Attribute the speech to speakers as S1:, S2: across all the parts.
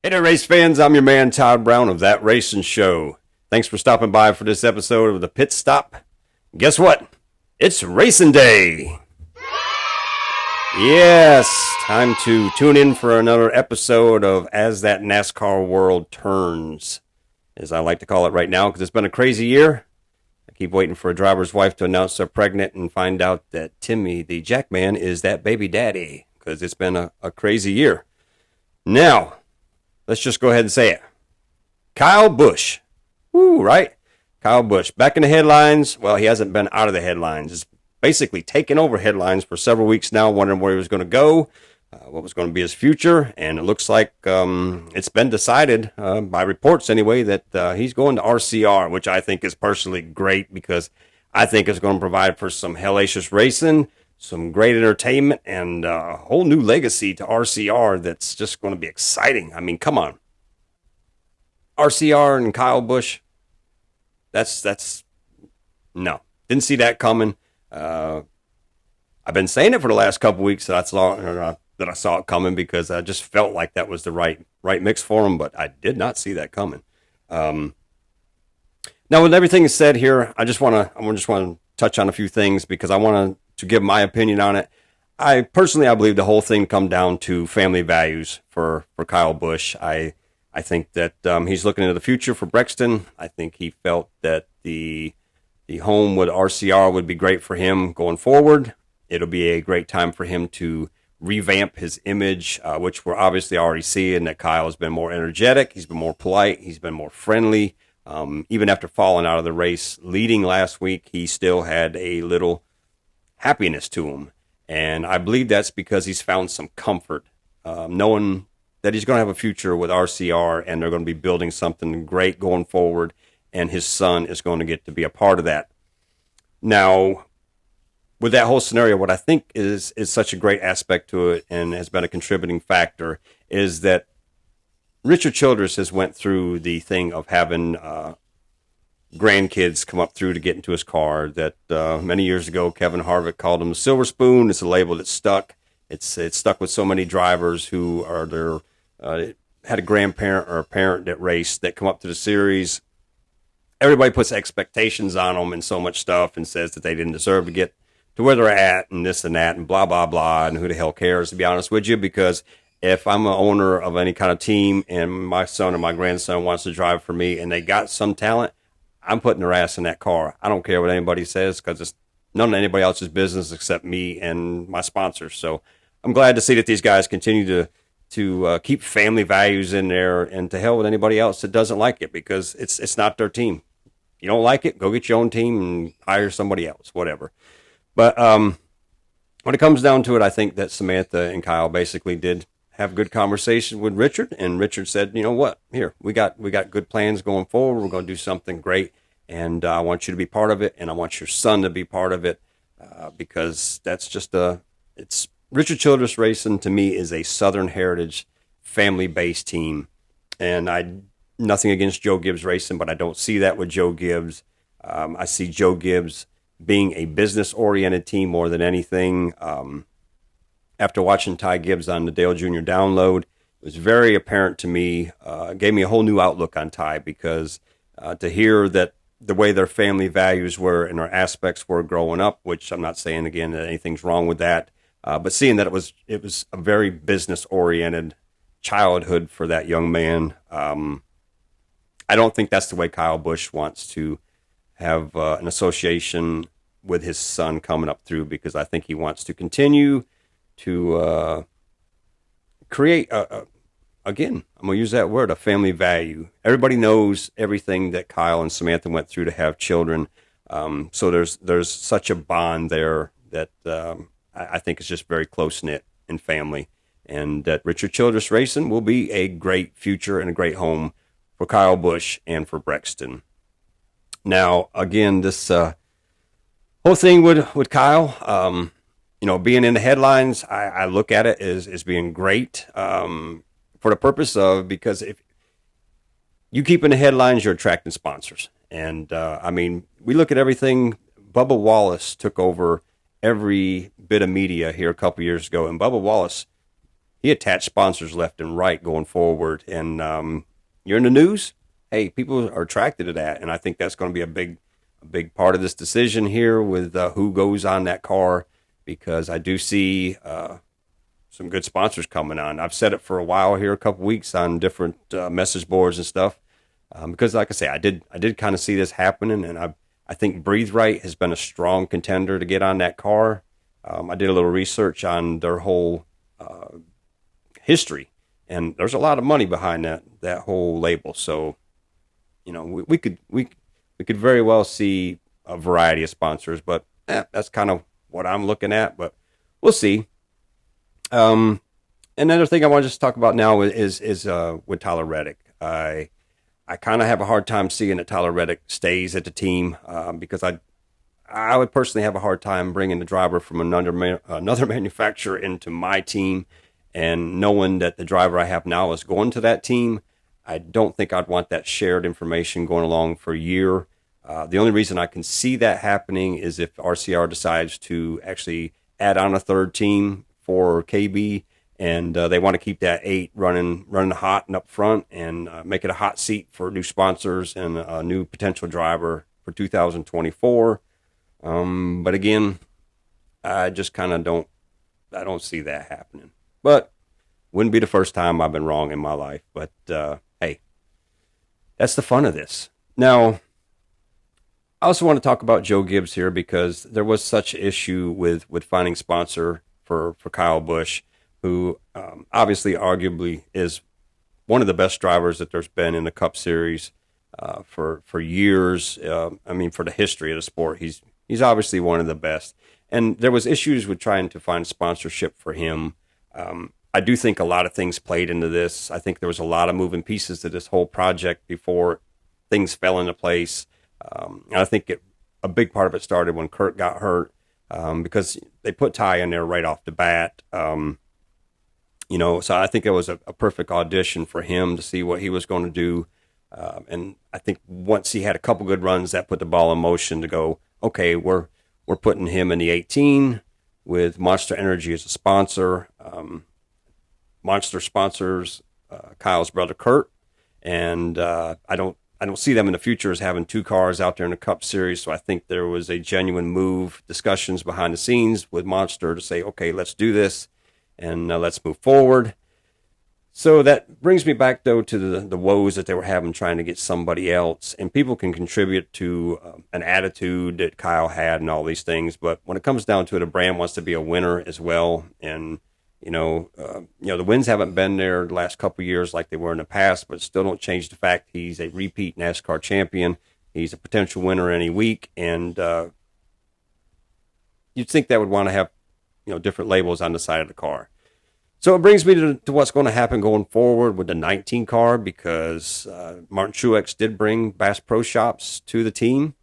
S1: Hey there, race fans. I'm your man, Todd Brown of That Racing Show. Thanks for stopping by for this episode of the Pit Stop. Guess what? It's racing day. Yes, time to tune in for another episode of As That NASCAR World Turns, as I like to call it right now, because it's been a crazy year. I keep waiting for a driver's wife to announce they're pregnant and find out that Timmy, the Jackman, is that baby daddy, because it's been a crazy year. Now, let's just go ahead and say it. Kyle Busch. Woo, right? Kyle Busch. Back in the headlines. Well, he hasn't been out of the headlines. He's basically taken over headlines for several weeks now, wondering where he was going to go, what was going to be his future. And it looks like it's been decided, by reports anyway, that he's going to RCR, which I think is personally great because I think it's going to provide for some hellacious racing, some great entertainment, and a whole new legacy to RCR that's just going to be exciting. I mean, come on. RCR and Kyle Busch, that's no. Didn't see that coming. I've been saying it for the last couple weeks that I saw it coming because I just felt like that was the right mix for him, but I did not see that coming. Now, with everything said here, I just want to touch on a few things because I want to give my opinion on it. I believe the whole thing come down to family values for Kyle Busch. I think that he's looking into the future for Brexton. I think he felt that the home with RCR would be great for him going forward. It'll be a great time for him to revamp his image, which we're obviously already seeing that Kyle has been more energetic. He's been more polite. He's been more friendly. Even after falling out of the race, leading last week, he still had a little happiness to him. And I believe that's because he's found some comfort, knowing that he's going to have a future with RCR and they're going to be building something great going forward. And his son is going to get to be a part of that. Now, with that whole scenario, what I think is such a great aspect to it and has been a contributing factor is that Richard Childress has went through the thing of having grandkids come up through to get into his car. That many years ago, Kevin Harvick called him the Silver Spoon. It's a label that stuck. It's stuck with so many drivers who are had a grandparent or a parent that raced that come up to the series. Everybody puts expectations on them and so much stuff and says that they didn't deserve to get to where they're at and this and that and blah, blah, blah. And who the hell cares, to be honest with you, because if I'm an owner of any kind of team and my son or my grandson wants to drive for me and they got some talent, I'm putting their ass in that car. I don't care what anybody says because it's none of anybody else's business except me and my sponsors. So I'm glad to see that these guys continue to keep family values in there and to hell with anybody else that doesn't like it because it's not their team. You don't like it, go get your own team and hire somebody else, whatever. But when it comes down to it, I think that Samantha and Kyle basically did have a good conversation with Richard, and Richard said, you know what, here, we got good plans going forward. We're going to do something great, and I want you to be part of it, and I want your son to be part of it, because that's just it's Richard Childress Racing to me is a Southern Heritage family-based team, and nothing against Joe Gibbs Racing, but I don't see that with Joe Gibbs. I see Joe Gibbs being a business-oriented team more than anything. After watching Ty Gibbs on the Dale Jr. Download, it was very apparent to me, gave me a whole new outlook on Ty because to hear that the way their family values were and their aspects were growing up, which I'm not saying, again, that anything's wrong with that, but seeing that it was a very business-oriented childhood for that young man. I don't think that's the way Kyle Busch wants to have an association with his son coming up through because I think he wants to continue to create, again, I'm going to use that word, a family value. Everybody knows everything that Kyle and Samantha went through to have children. So there's such a bond there that I think is just very close-knit in family. And that Richard Childress Racing will be a great future and a great home for Kyle Busch and for Brexton. Now, again, this whole thing with Kyle, being in the headlines, I look at it as being great for the purpose of, because if you keep in the headlines, you're attracting sponsors. And, we look at everything. Bubba Wallace took over every bit of media here a couple years ago, and Bubba Wallace, he attached sponsors left and right going forward. And you're in the news. Hey, people are attracted to that, and I think that's going to be a big part of this decision here with who goes on that car, because I do see some good sponsors coming on. I've said it for a while here, a couple weeks on different message boards and stuff, because like I say, I did kind of see this happening, and I think Breathe Right has been a strong contender to get on that car. I did a little research on their whole history, and there's a lot of money behind that whole label. So, we could very well see a variety of sponsors, but that's kind of what I'm looking at. But we'll see. Another thing I want to just talk about now is with Tyler Reddick. I kind of have a hard time seeing that Tyler Reddick stays at the team because I would personally have a hard time bringing the driver from another manufacturer into my team, and knowing that the driver I have now is going to that team. I don't think I'd want that shared information going along for a year. The only reason I can see that happening is if RCR decides to actually add on a third team for KB, and they want to keep that 8 running hot and up front, and make it a hot seat for new sponsors and a new potential driver for 2024. But again, I just kind of don't see that happening. But wouldn't be the first time I've been wrong in my life. But hey, that's the fun of this. Now, I also want to talk about Joe Gibbs here, because there was such an issue with finding sponsor for Kyle Busch, who obviously arguably is one of the best drivers that there's been in the Cup Series for years. I mean, for the history of the sport, he's obviously one of the best. And there was issues with trying to find sponsorship for him. I do think a lot of things played into this. I think there was a lot of moving pieces to this whole project before things fell into place. And I think a big part of it started when Kurt got hurt, because they put Ty in there right off the bat. So I think it was a perfect audition for him to see what he was going to do. And I think once he had a couple good runs, that put the ball in motion to go, okay, we're putting him in the 18 with Monster Energy as a sponsor. Monster sponsors Kyle's brother Kurt, and I don't see them in the future as having 2 cars out there in the Cup Series. So I think there was a genuine move, discussions behind the scenes with Monster to say, okay, let's do this, and let's move forward. So that brings me back, though, to the woes that they were having trying to get somebody else. And people can contribute to an attitude that Kyle had and all these things. But when it comes down to it, a brand wants to be a winner as well. And, the wins haven't been there the last couple of years like they were in the past, but still don't change the fact he's a repeat NASCAR champion. He's a potential winner any week. And you'd think that would want to have, different labels on the side of the car. So it brings me to what's going to happen going forward with the 19 car, because Martin Truex did bring Bass Pro Shops to the team,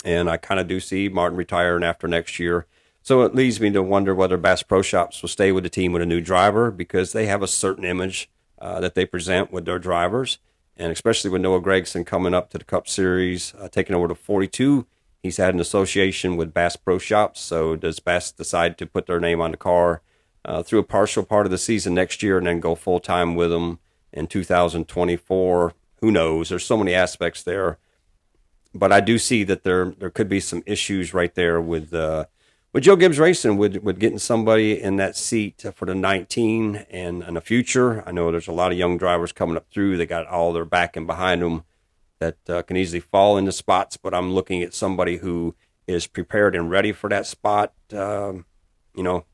S1: and I kind of do see Martin retiring after next year. So it leads me to wonder whether Bass Pro Shops will stay with the team with a new driver, because they have a certain image that they present with their drivers, and especially with Noah Gragson coming up to the Cup Series, taking over to 42. He's had an association with Bass Pro Shops, so does Bass decide to put their name on the car through a partial part of the season next year and then go full-time with them in 2024? Who knows? There's so many aspects there. But I do see that there could be some issues right there with Joe Gibbs Racing, with getting somebody in that seat for the 19 and in the future. I know there's a lot of young drivers coming up through. They got all their backing behind them that can easily fall into spots, but I'm looking at somebody who is prepared and ready for that spot.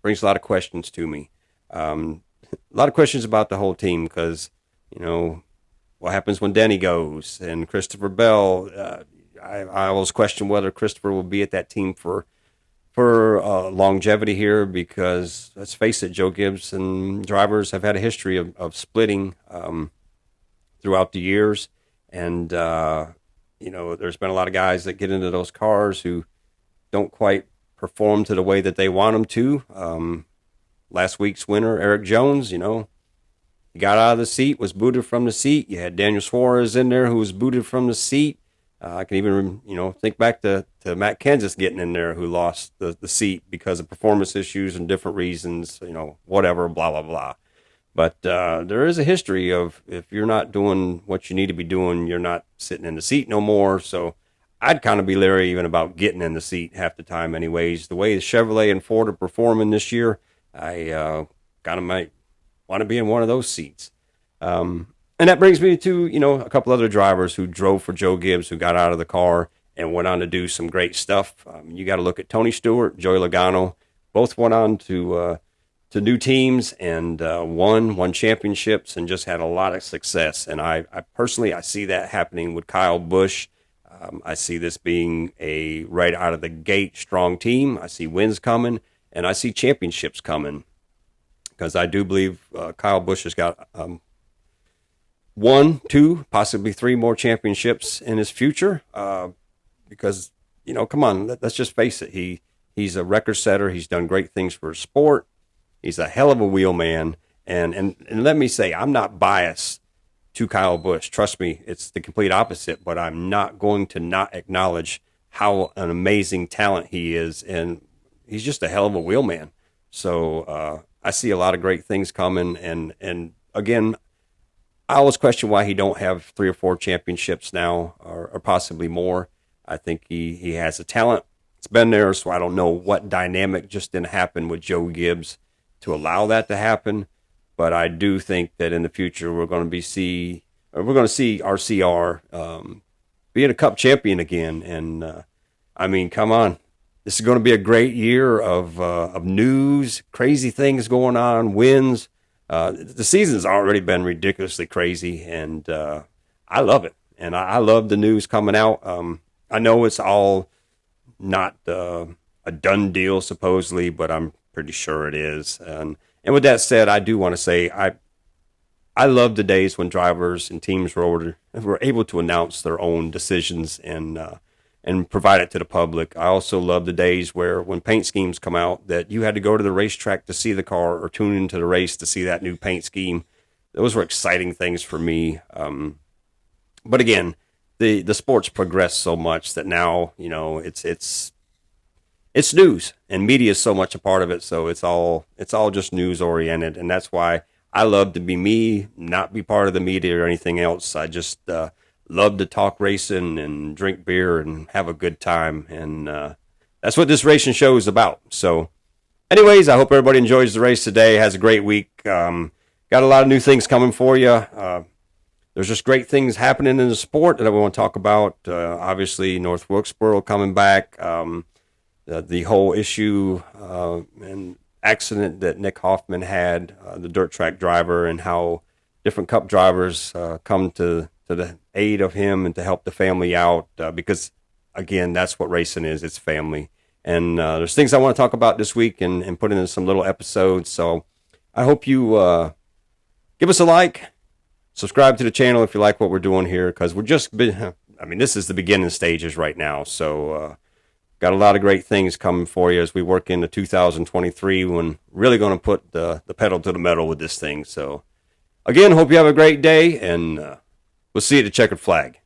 S1: Brings a lot of questions to me. A lot of questions about the whole team, because, what happens when Denny goes and Christopher Bell? I always question whether Christopher will be at that team for longevity here, because let's face it, Joe Gibbs and drivers have had a history of splitting throughout the years. And, there's been a lot of guys that get into those cars who don't quite perform to the way that they want them to. Last week's winner, Eric Jones, he got out of the seat, was booted from the seat. You had Daniel Suarez in there who was booted from the seat. I can even, think back to Matt Kenseth getting in there, who lost the seat because of performance issues and different reasons, whatever, blah, blah, blah. But there is a history of if you're not doing what you need to be doing, you're not sitting in the seat no more. So I'd kind of be leery even about getting in the seat half the time anyways. The way the Chevrolet and Ford are performing this year, I kind of might want to be in one of those seats. And that brings me to, a couple other drivers who drove for Joe Gibbs, who got out of the car and went on to do some great stuff. You got to look at Tony Stewart, Joey Logano. Both went on to new teams and won championships and just had a lot of success. And I personally, I see that happening with Kyle Busch. I see this being a right out of the gate strong team. I see wins coming, and I see championships coming, because I do believe Kyle Busch has got 1, 2, possibly 3 more championships in his future. Because, come on, let's just face it. He's a record setter. He's done great things for his sport. He's a hell of a wheelman. And let me say, I'm not biased to Kyle Busch. Trust me, it's the complete opposite. But I'm not going to not acknowledge how an amazing talent he is. And he's just a hell of a wheelman. So I see a lot of great things coming. And again, I always question why he don't have 3 or 4 championships now, or possibly more. I think he has a talent. It's been there, so I don't know what dynamic just didn't happen with Joe Gibbs to allow that to happen. But I do think that in the future we're going to see RCR being a Cup champion again. And I mean, come on, this is going to be a great year of news, crazy things going on, wins. The season's already been ridiculously crazy, and I love it. And I love the news coming out. I know it's all not a done deal, supposedly, but I'm pretty sure it is. And with that said, I do want to say I love the days when drivers and teams were able to announce their own decisions and provide it to the public. I also love the days when paint schemes come out that you had to go to the racetrack to see the car or tune into the race to see that new paint scheme. Those were exciting things for me. But again, the sport's progressed so much that now, it's news, and media is so much a part of it. So it's all just news oriented. And that's why I love to be me, not be part of the media or anything else. I just, love to talk racing and drink beer and have a good time. And that's what this racing show is about. So anyways, I hope everybody enjoys the race today, has a great week. Got a lot of new things coming for you. There's just great things happening in the sport that I want to talk about. Obviously, North Wilkesboro coming back. The whole issue and accident that Nick Hoffman had, the dirt track driver, and how different Cup drivers come to the aid of him and to help the family out, because again, that's what racing is. It's family. And there's things I want to talk about this week and put in some little episodes. So I hope you give us a like, subscribe to the channel if you like what we're doing here, because this is the beginning stages right now. So got a lot of great things coming for you as we work into 2023, when really going to put the pedal to the metal with this thing. So again, hope you have a great day, and we'll see you at the checkered flag.